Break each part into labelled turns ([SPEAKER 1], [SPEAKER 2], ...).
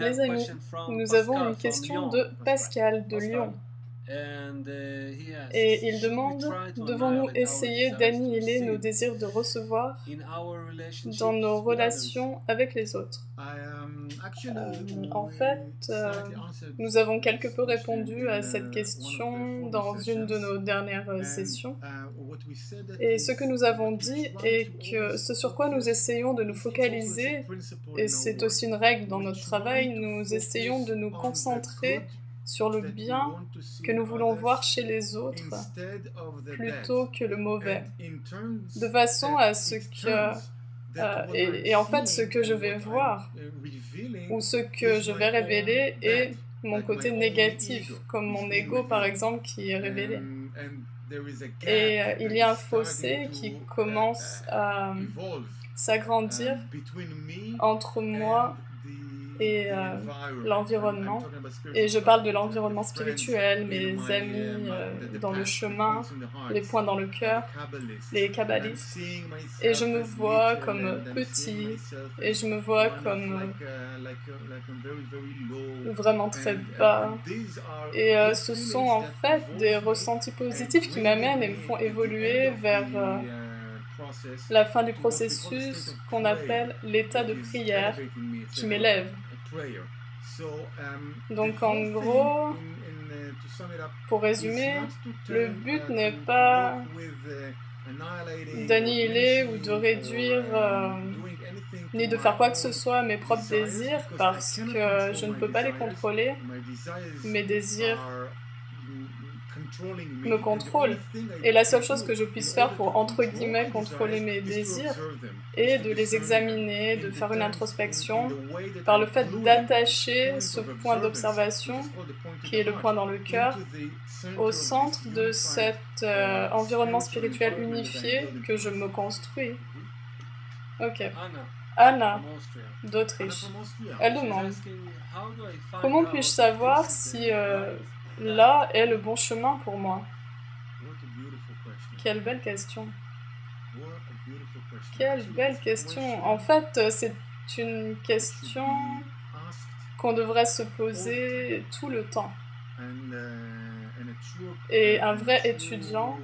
[SPEAKER 1] Les amis, nous avons une question de Pascal de Lyon. Et il demande, devons-nous essayer d'annihiler nos désirs de recevoir dans nos relations avec les autres? En fait, nous avons quelque peu répondu à cette question dans une de nos dernières sessions. Et ce que nous avons dit est que ce sur quoi nous essayons de nous focaliser, et c'est aussi une règle dans notre travail, nous essayons de nous concentrer sur le bien que nous voulons voir chez les autres plutôt que le mauvais, de façon à ce que, et en fait ce que je vais voir ou ce que je vais révéler est mon côté négatif, comme mon ego par exemple qui est révélé. Et il y a un fossé qui commence à s'agrandir entre moi et l'environnement. Et je parle de l'environnement spirituel, mes amis dans le chemin, les points dans le cœur, les kabbalistes. Et je me vois comme petit, et je me vois comme vraiment très bas. Et ce sont en fait des ressentis positifs qui m'amènent et me font évoluer vers la fin du processus qu'on appelle l'état de prière qui m'élève. Donc en gros, pour résumer, le but n'est pas d'annihiler ou de réduire ni de faire quoi que ce soit à mes propres désirs parce que je ne peux pas les contrôler. Mes désirs me contrôlent. Et la seule chose que je puisse faire pour, entre guillemets, contrôler mes désirs est de les examiner, de faire une introspection par le fait d'attacher ce point d'observation, qui est le point dans le cœur, au centre de cet environnement spirituel unifié que je me construis. Ok. Anna, d'Autriche. Elle demande, comment puis-je savoir si là est le bon chemin pour moi? Quelle belle question. Quelle belle question. En fait, c'est une question qu'on devrait se poser tout le temps. Et un vrai étudiant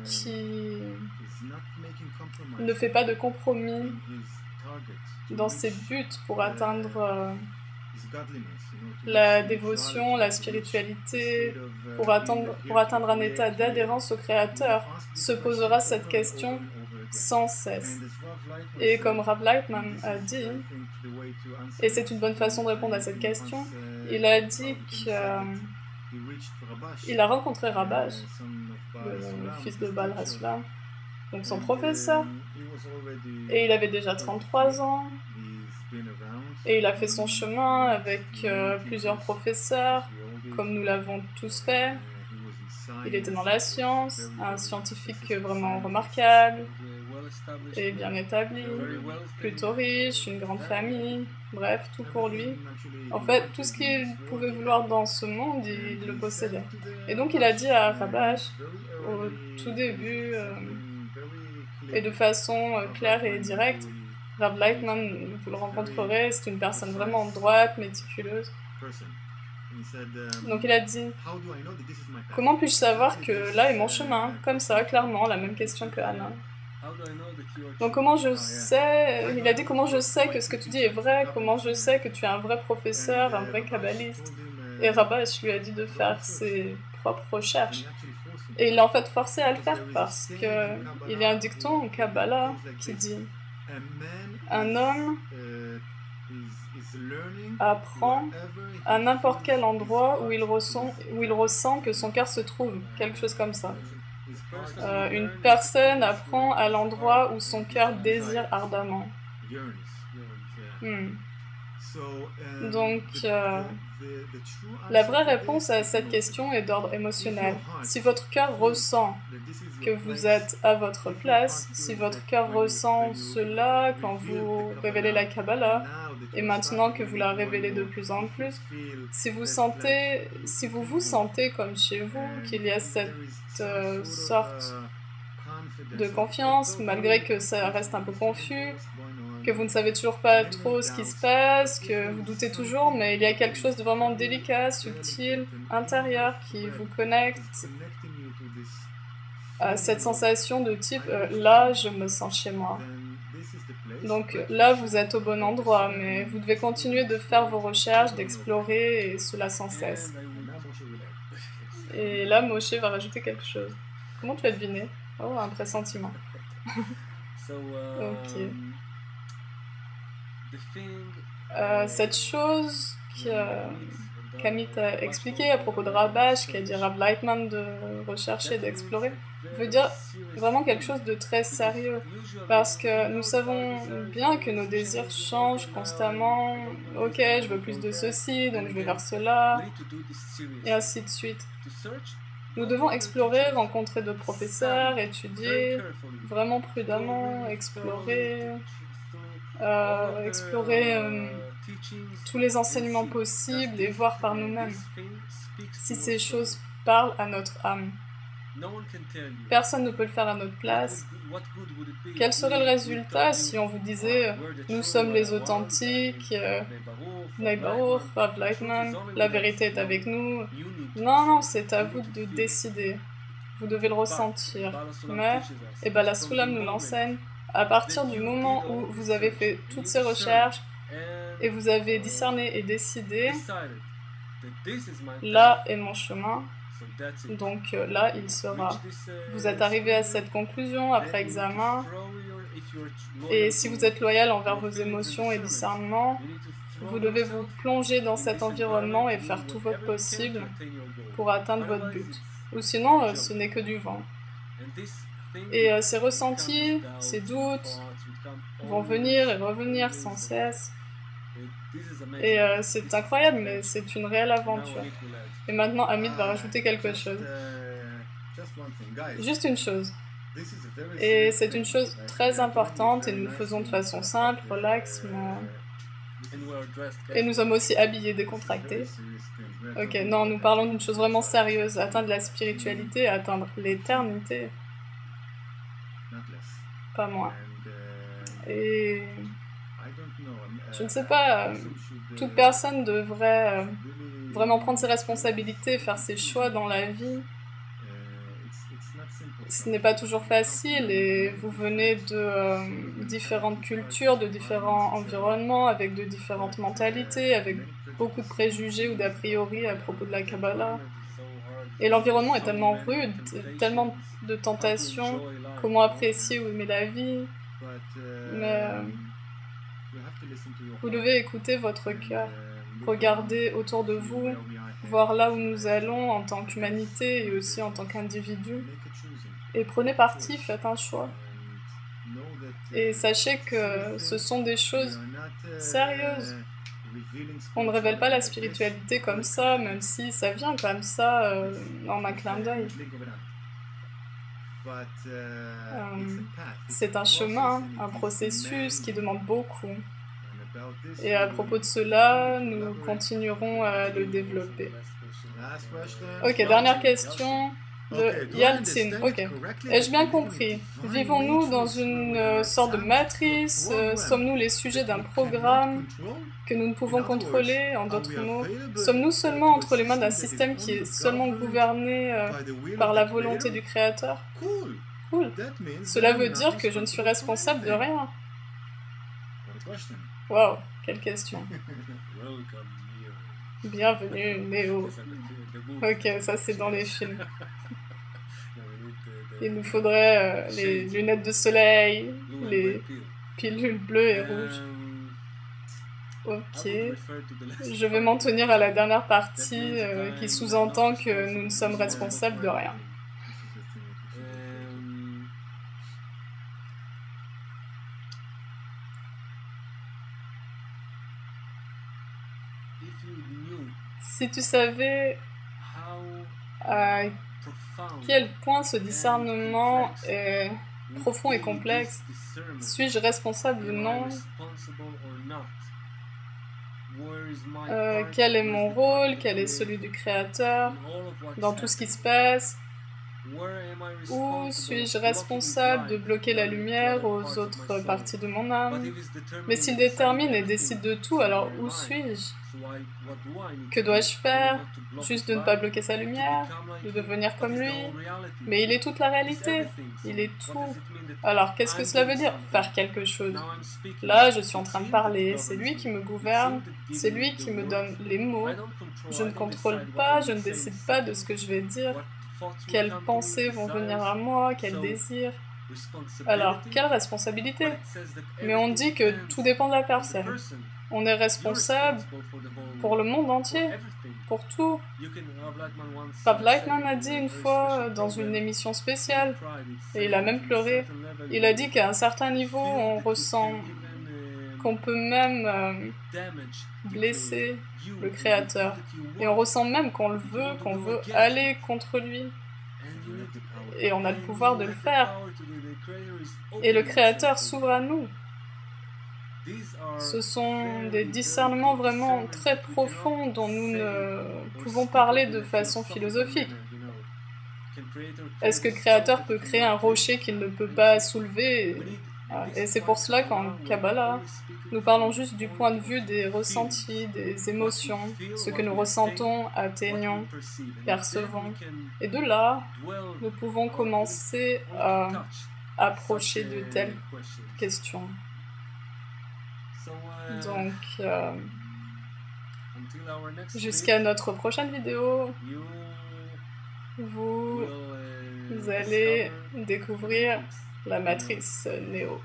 [SPEAKER 1] qui ne fait pas de compromis dans ses buts pour atteindre la dévotion, la spiritualité, pour atteindre un état d'adhérence au Créateur, se posera cette question sans cesse. Et comme Rav Lightman a dit, et c'est une bonne façon de répondre à cette question, il a dit qu'il a rencontré Rabash, le fils de Baal Hasulam, donc son professeur, et il avait déjà 33 ans, et il a fait son chemin avec plusieurs professeurs, comme nous l'avons tous fait. Il était dans la science, un scientifique vraiment remarquable et bien établi, plutôt riche, une grande famille, bref, tout pour lui. En fait, tout ce qu'il pouvait vouloir dans ce monde, il le possédait. Et donc il a dit à Rabash, au tout début, et de façon claire et directe, Rav Lightman, vous le rencontrerez, c'est une personne vraiment droite, méticuleuse. Donc il a dit, comment puis-je savoir que là est mon chemin? Comme ça, clairement, la même question que Anna. Donc comment je sais, il a dit comment je sais que ce que tu dis est vrai, comment je sais que tu es un vrai professeur, un vrai kabbaliste. Et Rabash lui a dit de faire ses propres recherches. Et il l'a en fait forcé à le faire parce qu'il y a un dicton en Kabbalah qui dit un homme apprend à n'importe quel endroit où il ressent que son cœur se trouve, quelque chose comme ça. Une personne apprend à l'endroit où son cœur désire ardemment. Donc, la vraie réponse à cette question est d'ordre émotionnel. Si votre cœur ressent que vous êtes à votre place, si votre cœur ressent cela quand vous révélez la Kabbalah, et maintenant que vous la révélez de plus en plus, si vous vous sentez comme chez vous, qu'il y a cette sorte de confiance, malgré que ça reste un peu confus, que vous ne savez toujours pas trop ce qui se passe, que vous doutez toujours, mais il y a quelque chose de vraiment délicat, subtil, intérieur qui vous connecte à cette sensation de type là, je me sens chez moi. Donc là, vous êtes au bon endroit, mais vous devez continuer de faire vos recherches, d'explorer, et cela sans cesse. Et là, Moshe va rajouter quelque chose. Comment tu as deviné? Oh, un pressentiment. Ok. Cette chose qu'Amit a expliqué à propos de Rabash, qui a dit Rav Lightman de rechercher, d'explorer, veut dire vraiment quelque chose de très sérieux. Parce que nous savons bien que nos désirs changent constamment. Ok, je veux plus de ceci, donc je vais vers cela, et ainsi de suite. Nous devons explorer, rencontrer d'autres professeurs, étudier, vraiment prudemment, explorer tous les enseignements possibles et voir par nous-mêmes si ces choses parlent à notre âme. Personne ne peut le faire à notre place. Quel serait le résultat si on vous disait « Nous sommes les authentiques, Bnei Baruch, Rav Lightman, la vérité est avec nous ». Non, non, c'est à vous de décider. Vous devez le ressentir. Mais, et Bala Sulam nous l'enseigne, à partir du moment où vous avez fait toutes ces recherches et vous avez discerné et décidé, là est mon chemin, donc là il sera. Vous êtes arrivé à cette conclusion après examen, et si vous êtes loyal envers vos émotions et discernements, vous devez vous plonger dans cet environnement et faire tout votre possible pour atteindre votre but. Ou sinon, ce n'est que du vent. Et ces ressentis, ces doutes vont venir et revenir sans cesse. Et c'est incroyable, mais c'est une réelle aventure. Et maintenant, Amit va rajouter quelque chose. Juste une chose. Et c'est une chose très importante, et nous le faisons de façon simple, relax, et nous sommes aussi habillés, décontractés. Ok, non, nous parlons d'une chose vraiment sérieuse, atteindre la spiritualité, atteindre l'éternité. Pas moins. Et je ne sais pas, toute personne devrait vraiment prendre ses responsabilités, faire ses choix dans la vie. Ce n'est pas toujours facile, et vous venez de différentes cultures, de différents environnements, avec de différentes mentalités, avec beaucoup de préjugés ou d'a priori à propos de la Kabbalah. Et l'environnement est tellement rude, tellement de tentations, comment apprécier ou aimer la vie. Mais vous devez écouter votre cœur, regarder autour de vous, voir là où nous allons en tant qu'humanité et aussi en tant qu'individu. Et prenez parti, faites un choix. Et sachez que ce sont des choses sérieuses. On ne révèle pas la spiritualité comme ça, même si ça vient comme ça en un clin d'œil. C'est un chemin, un processus qui demande beaucoup. Et à propos de cela, nous continuerons à le développer. Ok, dernière question de Yaltsin. Ok, ai-je bien compris? Vivons-nous dans une sorte de matrice? Sommes-nous les sujets d'un programme que nous ne pouvons contrôler? En d'autres mots, sommes-nous seulement entre les mains d'un système qui est seulement gouverné par la volonté du Créateur? Cool. Cela veut dire que je ne suis responsable de rien. Wow, quelle question. Bienvenue, Néo. Ok, ça c'est dans les films. Il nous faudrait les lunettes de soleil, les pilules bleues et rouges. Ok. Je vais m'en tenir à la dernière partie qui sous-entend que nous ne sommes responsables de rien. Si tu savais à quel point ce discernement est profond et complexe, suis-je responsable ou non? Quel est mon rôle? Quel est celui du Créateur dans tout ce qui se passe? Ou suis-je responsable de bloquer la lumière aux autres parties de mon âme? Mais s'il détermine et décide de tout, alors où suis-je? Que dois-je faire? Juste de ne pas bloquer sa lumière? De devenir comme lui? Mais il est toute la réalité. Il est tout. Alors, qu'est-ce que cela veut dire? Faire quelque chose. Là, je suis en train de parler, c'est lui qui me gouverne, c'est lui qui me donne les mots. Je ne contrôle pas, je ne décide pas de ce que je vais dire, quelles pensées vont venir à moi, quels désirs. Alors, quelle responsabilité? Mais on dit que tout dépend de la personne. On est responsable pour le monde entier, pour tout. Rav Lightman a dit une fois dans une émission spéciale, et il a même pleuré, il a dit qu'à un certain niveau, on ressent qu'on peut même blesser le Créateur. Et on ressent même qu'on veut aller contre lui. Et on a le pouvoir de le faire. Et le Créateur s'ouvre à nous. Ce sont des discernements vraiment très profonds dont nous ne pouvons parler de façon philosophique. Est-ce que le Créateur peut créer un rocher qu'il ne peut pas soulever? Et c'est pour cela qu'en Kabbalah, nous parlons juste du point de vue des ressentis, des émotions, ce que nous ressentons, atteignons, percevons. Et de là, nous pouvons commencer à approcher de telles questions. Donc, jusqu'à notre prochaine vidéo, vous allez découvrir la matrice Néo.